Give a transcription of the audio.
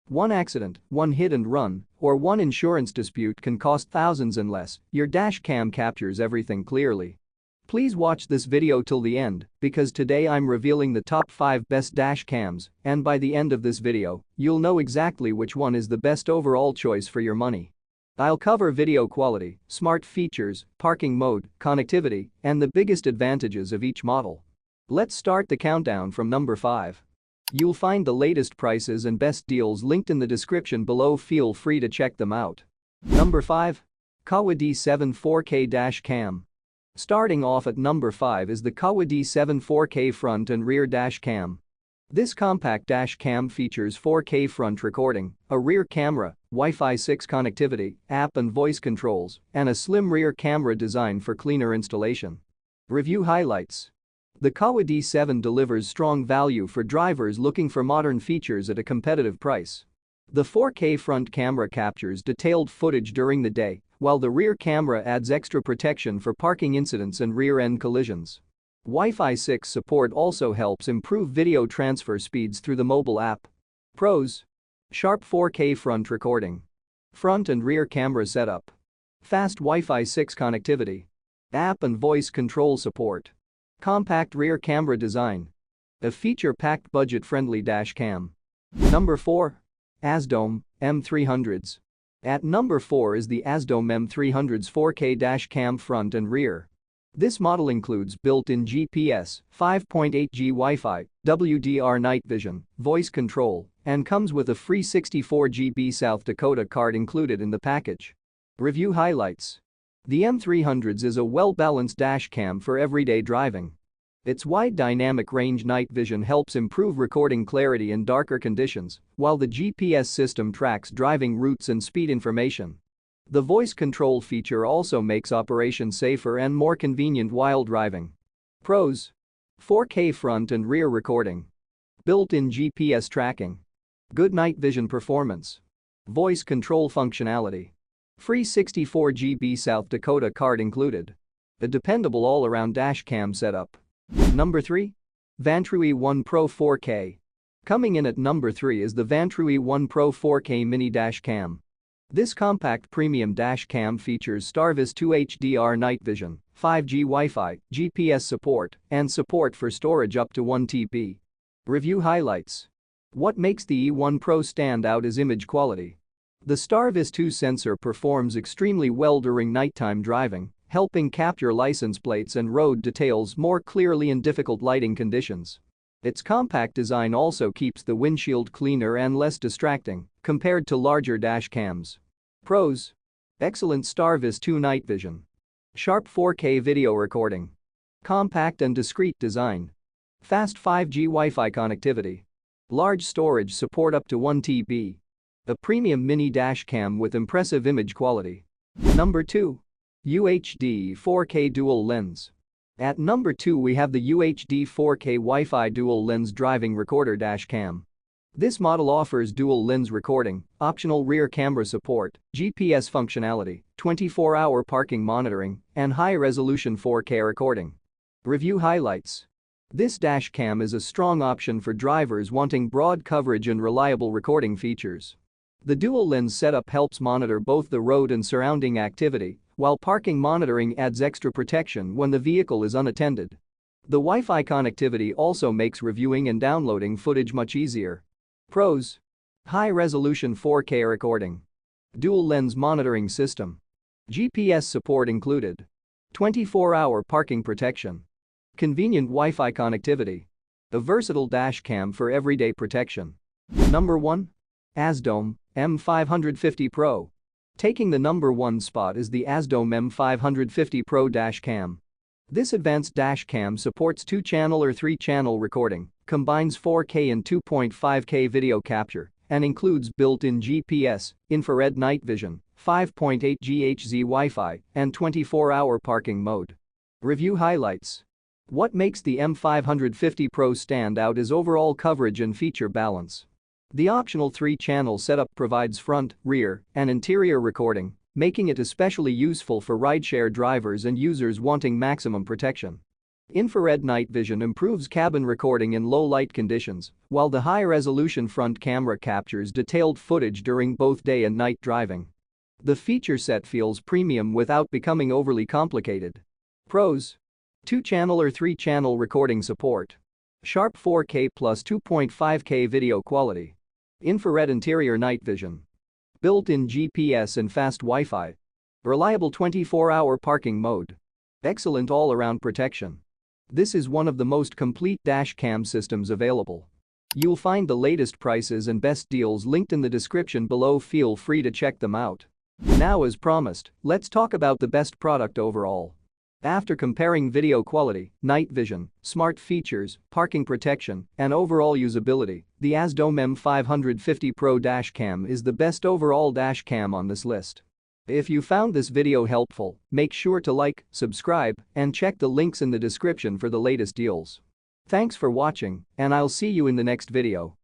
One accident, one hit and run, or one insurance dispute can cost thousands unless your dash cam captures everything clearly. Please watch this video till the end because today I'm revealing the top 5 best dash cams, and by the end of this video, you'll know exactly which one is the best overall choice for your money. I'll cover video quality, smart features, parking mode, connectivity, and the biggest advantages of each model. Let's start the countdown from number 5. You'll find the latest prices and best deals linked in the description below. Feel free to check them out. Number 5. KAWA D7 4K Dash Cam. Starting off at number 5 is the KAWA D7 4K front and rear dash cam. This compact dash cam features 4K front recording, a rear camera, Wi-Fi 6 connectivity, app and voice controls, and a slim rear camera designed for cleaner installation. Review highlights. The KAWA D7 delivers strong value for drivers looking for modern features at a competitive price. The 4K front camera captures detailed footage during the day, while the rear camera adds extra protection for parking incidents and rear-end collisions. Wi-Fi 6 support also helps improve video transfer speeds through the mobile app. Pros: sharp 4K front recording, front and rear camera setup, fast Wi-Fi 6 connectivity, app and voice control support, compact rear camera design, a feature-packed budget-friendly dash cam. Number 4. AZDOME M300s. At number 4 is the AZDOME M300's 4K dash cam front and rear. This model includes built-in GPS, 5.8G Wi-Fi, WDR night vision, voice control, and comes with a free 64GB South Dakota card included in the package. Review highlights. The M300's is a well-balanced dash cam for everyday driving. Its wide dynamic range night vision helps improve recording clarity in darker conditions, while the GPS system tracks driving routes and speed information. The voice control feature also makes operation safer and more convenient while driving. Pros: 4K front and rear recording, built-in GPS tracking, good night vision performance, voice control functionality, free 64GB South Dakota card included, a dependable all-around dash cam setup. Number 3. Vantrue E1 Pro 4K. Coming in at number 3 is the Vantrue E1 Pro 4K Mini Dash Cam. This compact premium dash cam features Starvis 2 HDR night vision, 5G Wi-Fi, GPS support, and support for storage up to 1 TB. Review highlights. What makes the E1 Pro stand out is image quality. The Starvis 2 sensor performs extremely well during nighttime driving, helping capture license plates and road details more clearly in difficult lighting conditions. Its compact design also keeps the windshield cleaner and less distracting compared to larger dash cams. Pros: excellent Starvis 2 night vision, sharp 4K video recording, compact and discreet design, fast 5G Wi-Fi connectivity, large storage support up to 1 TB, a premium mini dash cam with impressive image quality. Number 2. UHD 4K Dual Lens. At number 2 we have the UHD 4K Wi-Fi Dual Lens Driving Recorder Dash Cam. This model offers dual lens recording, optional rear camera support, GPS functionality, 24-hour parking monitoring, and high-resolution 4K recording. Review highlights. This dash cam is a strong option for drivers wanting broad coverage and reliable recording features. The dual lens setup helps monitor both the road and surrounding activity, while parking monitoring adds extra protection when the vehicle is unattended. The Wi-Fi connectivity also makes reviewing and downloading footage much easier. Pros: high-resolution 4K recording, dual-lens monitoring system, GPS support included, 24-hour parking protection, convenient Wi-Fi connectivity, a versatile dash cam for everyday protection. Number 1. AZDOME M550 Pro. Taking the number 1 spot is the AZDOME M550 Pro Dash Cam. This advanced dash cam supports 2-channel or 3-channel recording, combines 4K and 2.5K video capture, and includes built-in GPS, infrared night vision, 5.8 GHz Wi-Fi, and 24-hour parking mode. Review highlights. What makes the M550 Pro stand out is overall coverage and feature balance. The optional 3-channel setup provides front, rear, and interior recording, making it especially useful for rideshare drivers and users wanting maximum protection. Infrared night vision improves cabin recording in low light conditions, while the high-resolution front camera captures detailed footage during both day and night driving. The feature set feels premium without becoming overly complicated. Pros: 2-channel or 3-channel recording support. Sharp 4K plus 2.5K video quality. Infrared interior night vision. Built-in GPS and fast Wi-Fi. Reliable 24-hour parking mode. Excellent all-around protection. This is one of the most complete dashcam systems available. You'll find the latest prices and best deals linked in the description below. Feel free to check them out. Now, as promised, let's talk about the best product overall. After comparing video quality, night vision, smart features, parking protection, and overall usability, the AZDOME M550 Pro dashcam is the best overall dashcam on this list. If you found this video helpful, make sure to like, subscribe, and check the links in the description for the latest deals. Thanks for watching, and I'll see you in the next video.